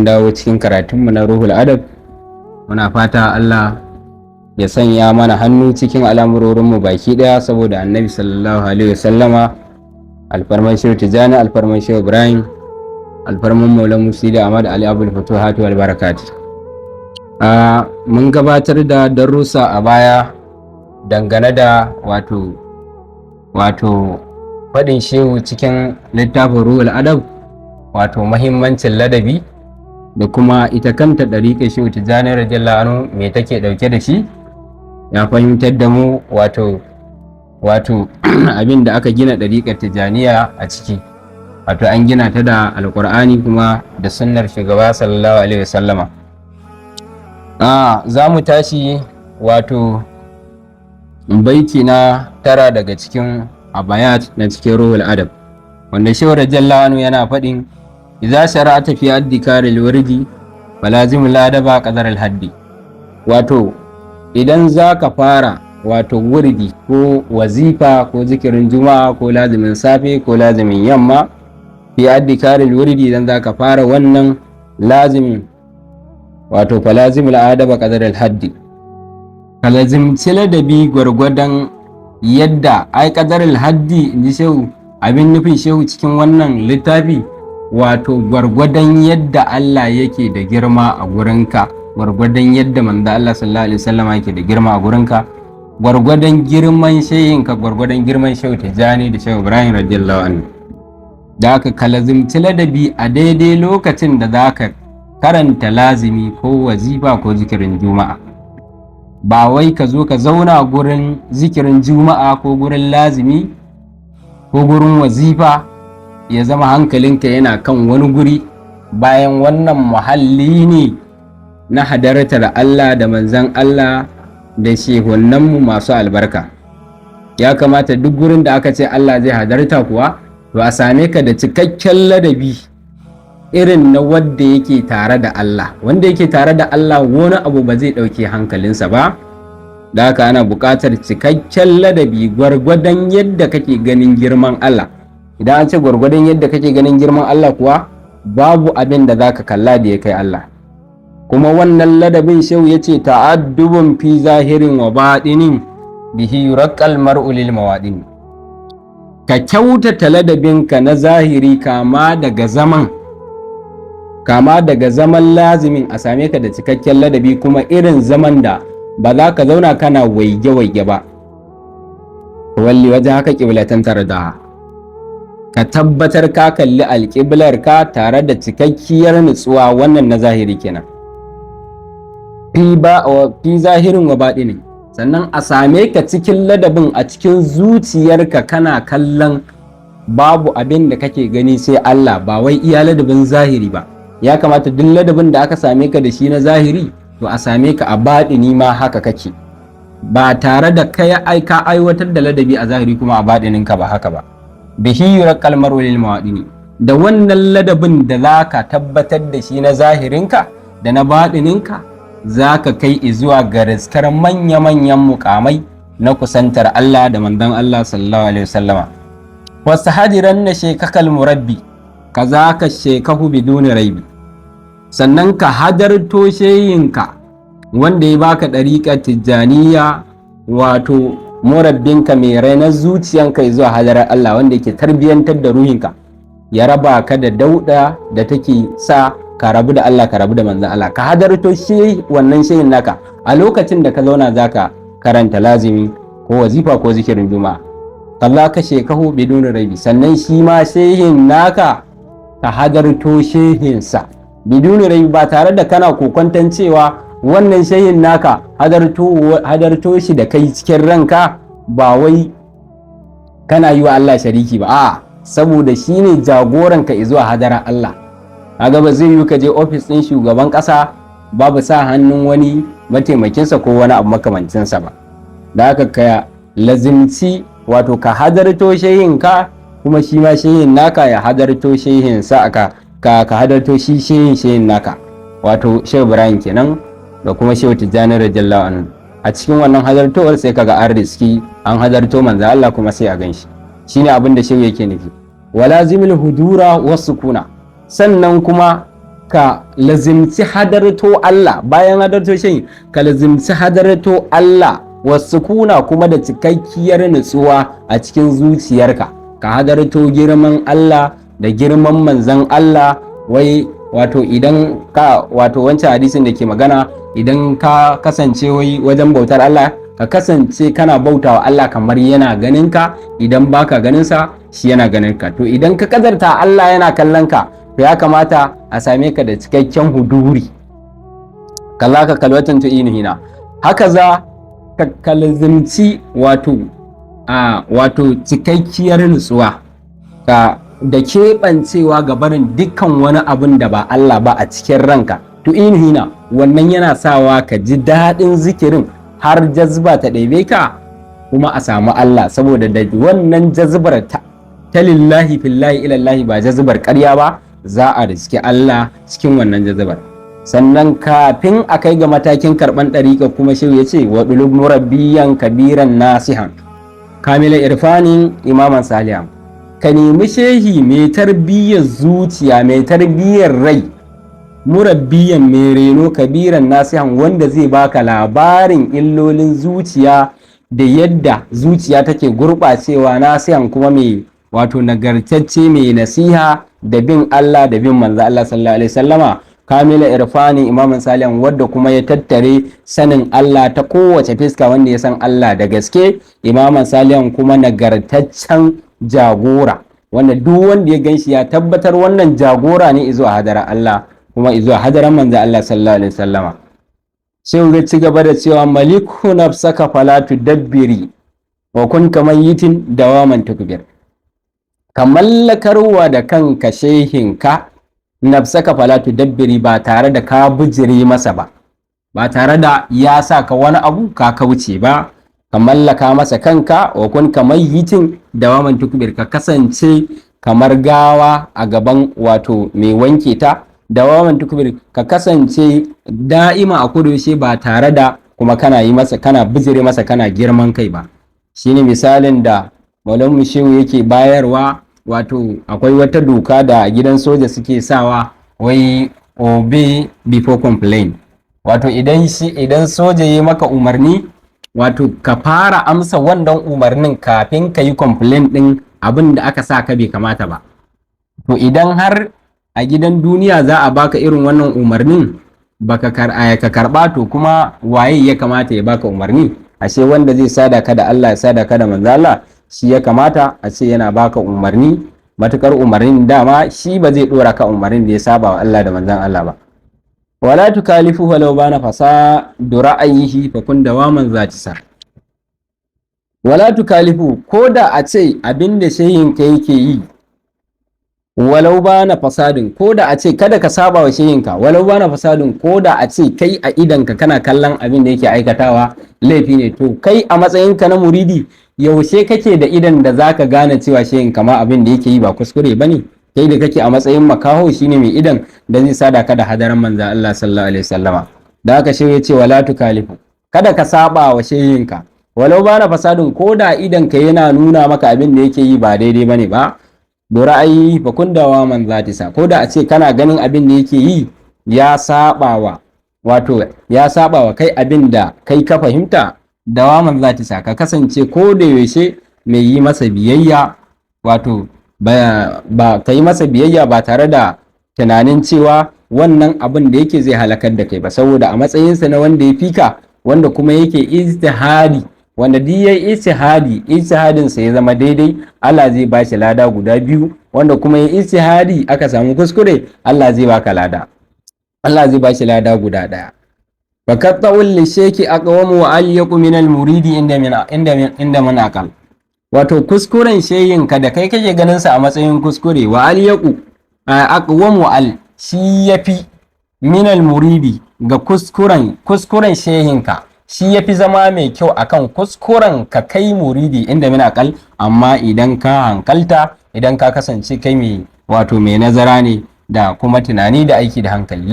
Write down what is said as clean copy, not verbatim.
dawo cikin karatunmu na ruhul adab. Muna fata Allah ya sanya mana hannu cikin al'amurorinmu baki daya saboda annabi sallallahu alaihi wasallama, alfarman shehu tijani, alfarman shehu ibrahim, alfarman maulan musili ahmad ali abul futuhatu wal barakat. Mun gabatar da darussa a baya dangane da wato faɗin shehu cikin littafin ruhul adab, wato mahimmancin ladabi da kuma ita kanta ɗariƙar shehu tijjani radiyallahu anhu me take ɗauke da shi. Ya fahimtar da mu wato abin da aka gina ɗariƙar tijjaniya a ciki, wato an gina ta da alƙur'ani kuma da sunnar shugaba sallallahu alaihi wasallama. Za mu tashi wato baiti na 9 daga cikin abayat na cikin ruhul adab, wanda shehu radiyallahu anhu yana faɗin idza shara'ata fi addikaril wardi falazim ladaba qadar al haddi. Wato idan zaka fara wato wurdi ko wazifa ko zikirin juma'a ko lazimin safe ko lazimin yamma, fi addikaril wardi idan zaka fara wannan lazimin wato falazim ladaba qadar al haddi, kalazimci ladabi gwargwadon yadda ai qadar al haddi inji shehu. Abin nufin shehu cikin wannan littafi wato gwargwadon yadda Allah yake da girma a gurinka, gwargwadon yadda manzo Allah sallallahu alaihi wasallam yake da girma a gurinka, gwargwadon girman shehinka, gwargwadon girman shehu Tijjani da shehu Ibrahim radiyallahu anhu. Da aka kalazimci ladabi a daidai lokacin da zaka karanta lazimi ko wazifa ko zikirin juma'a. Ba wai ka zo ka zauna gurin zikirin juma'a ko gurin lazimi ko gurin wazifa ya zama hankalinka yana kan wani guri, bayan wannan muhalli ne na hadartar Allah da manzan Allah da shehunanmu masu albarka. Ya kamata duk gurin da aka ce Allah zai hadarta kuwa to a same ka da cikakken ladabi irin na wanda yake tare da Allah. Wanda yake tare da Allah wani abu ba zai ɗauke hankalinsa ba. Da haka ana buƙatar cikakken ladabi gwargwadon yadda kake ganin girman Allah. Idan an ce gwargwadon yadda kake ganin girman Allah kuwa babu abin da zaka kalla da ya kai Allah. Kuma wannan ladabin shehu yace ta'addubun fi zahirin wa batinin bihi yurqal mar'u lil mawadin. Ka kyautata ladabinka na zahiri kama daga zaman lazimin a same ka da cikakken ladabi, kuma irin zaman da ba za ka zauna kana waige ba. Walli waje haka qiblatan tarda, ka tabbatar ka kalli alƙiblar ka tare da cikakkiyar nutsuwa. wannan na zahiri kenan, fi zahirin wa baɗinin. Sannan a same ka cikin ladabin a cikin zuciyarka kana kallon babu abin da kake gani sai Allah, ba wai iya ladabin zahiri ba. Ya kamata duk ladabin da aka same ka da shi na zahiri to a same ka a baɗini ma haka kake, ba tare da ka aiwatar da ladabi a zahiri kuma a baɗininka ba haka ba. Bihi yurqal mar'u lil mawadini, da wannan ladabin da zaka tabbatar da shi na zahirinka da na baɗininka zaka kai zuwa ga riskar manya-manyan mukamai na kusantar Allah da manzon Allah sallallahu alaihi wasallama. Wasahadiran na shekakal murabbi kazaka shekahu biduni raibi. Sannan ka hadarto sheyinka wanda ya baka ɗariƙar tijjaniya, wato murabbinka mai rainar zuciyanka zuwa hadarar Allah, wanda yake tarbiyyantar da ruhinka, ya raba ka da dauda da take sa ka rabu da Allah, ka rabu da manzon Allah. Ka hadarto shi wannan shehin naka a lokacin da ka zauna zaka karanta lazimi ko wazifa ko zikirin juma'a. Allah ka shekahu bidun raibi. Sannan shi ma shehin naka ka hadarto shehinsa bidun raibi, ba tare da kana kokwantan cewa wannan shehin naka hadarto shi da kai cikin ranka ba wai kana yi wa Allah shariki ba, saboda shi ne jagoranka zuwa hadarar Allah. Kaga ba zai yi ka je ofis ɗin shugaban ƙasa babu sa hannun wani mataimakinsa ko wani abu makamancinsa ba. Da haka ka lazimci wato ka hadarto shehinka, kuma shi ma shehin naka ya hadarto shehinsa, ka hadarto shi shehin naka, wato shehu Ibrahim kenan da kuma shehu Tijjani radiyallahu anhu. A cikin wannan hadartowar sai kaga an riski an hadarto manzo Allah kuma sai a ganshi. Shine abin da shehu yake nufi. Walazimul hudura was sukuna. Sannan kuma ka lazimci hadarto Allah, bayan hadarto shehin ka lazimci hadarto Allah wasu kuna kuma da cikakkiyar nutsuwa a cikin zuciyarka, ka hadarto girman Allah da girman manzan Allah. Wai wato idan ka wato wancan hadisin da ke magana idan ka kasance wai wajen bautar Allah ka kasance kana bautawa Allah kamar yana ganin ka, idan baka ganin sa shi yana ganin ka. To idan ka kadarta Allah yana kallon ka, to ya kamata a same ka da cikakken huduri, kalla ka kalwatan to hina. Haka za ka kalzimci wato cikakkiyar nutsuwa ka da keɓancewa ga barin dukkan wani abin da ba Allah ba a cikin ranka. To hina wannan yana sawa ka ji daɗin zikirin har jazba ta ɗebe ka kuma a samu Allah, saboda da wannan jazbar ta lillahi fillahi ilallahi ba jazbar ƙarya ba, za a riski Allah cikin wannan jazbar. Sannan kafin a kai ga matakin karɓan ɗariƙa kuma shehu ya ce wa ɗulub murabbiyan kabiran nasihan kamila irfanin imaman salihan, ka nemi shehi mai tarbiyyar zuciya mai tarbiyyar rai, murabbiyan mai reno kabiran nasihan wanda zai baka labarin illolin zuciya da yadda zuciya take gurɓacewa, nasihan kuma mai wato nagartacce mai nasiha da bin Allah da bin manzo Allah sallallahu alaihi wasallama, kamila irfani imaman salihan wadda kuma ya tattare sanin Allah ta kowace fiska, wanda ya san Allah da gaske, imaman salihan kuma nagartaccen jagora wanda duk wanda ya ganshi ya tabbatar wannan jagora ne izuwa hadarar Allah kuma izuwa hadarar manzo Allah sallallahu alaihi wasallama. Sai zai ci gaba da cewa maliku nafsaka fala tudabbiri wa kun kamayitin dawaman tukbir, ka mallakarwa da kanka shehinka nafsaka fala tudabbiri ba tare da ka bijire masa ba, ba tare da ya sa ka wani abu ka kauce ba, ka mallaka masa kanka wa kun kamayitin dawaman tukbir, ka kasance kamar gawa a gaban wato mai wanke ta, dawaman tukbir ka kasance da'ima a kudaushe ba tare da kuma kana yi masa kana bijire masa kana girman kai ba. Shine misalin da Maulana Shehu yake bayarwa, wato akwai wata doka da gidan soja suke sawa, wai obey before complain, wato idan soja ya maka umarni, wato ka fara amsa wannan umarnin kafin ka yi complain din abin da aka sa ka bai kamata ba. To idan har a gidan duniya za a baka irin wannan umarnin baka ka karba, to kuma waye ya kamata ya baka umarni? Ashe wanda zai sada ka da Allah ya sada ka da manzo Allah, shi ya kamata a ce yana baka umarni, matukar umarnin dama shi ba zai dora ka umarnin da ya saba wa Allah da manzon Allah ba. Wala tukalifu walau bana fasa ra'ayihi fa kun dawaman zati sar. Wala tukalifu, ko da a ce abinda shehin ka yake yi walau bana fasadin, ko da a ce kada ka saba wa shehinka, walau bana fasadin, ko da a ce kai a idanka kana kallon abin da yake aikatawa laifi ne, to kai a matsayinka na muridi yaushe kake da idan da zaka gane cewa shehinka ma abin da yake yi ba kuskure bane? Kai da kake a matsayin makaho shine mai idan da zai sada ka da hadaran manzo Allah sallallahu alaihi wasallama. Da haka shehu ya ce wala tukalifu, kada ka saba wa shehinka walau bana fasadin, ko da idanka yana nuna maka abin da yake yi ba daidai bane ba, da ra'ayi fa kun dawaman zati sa, ko da a ce kana ganin abin da yake yi ya sabawa kai abin da kai ka fahimta, dawaman zati sa, ka kasance ko da yaushe mai yi masa biyayya, wato ba ka yi masa biyayya ba tare da tunanin cewa wannan abin da yake zai halakar da kai ba, saboda a matsayinsa na wanda ya fika, wanda kuma yake ijtihadi, wanda duk yayi ijtihadin sa ya zama daidai, Allah zai bashi lada guda biyu, wanda kuma yayi ijtihadi aka samu kuskure, Allah zai baka lada, Allah zai bashi lada guda daya. Fakatta'ul lisheki aqwamu wa alyaqu min almuridi inda man aqal, wato kuskuren sheyinka da kai kake ganin sa a matsayin kuskure, wa alyaqu aqwamu al shi yafi min almuridi ga kuskuren shehinka shi ya fi zama mai kyau akan kuskuren ka kai muridi inda min aqal, amma idan ka hankalta, idan ka kasance kai mai nazara ne da kuma tunani da aiki da hankali.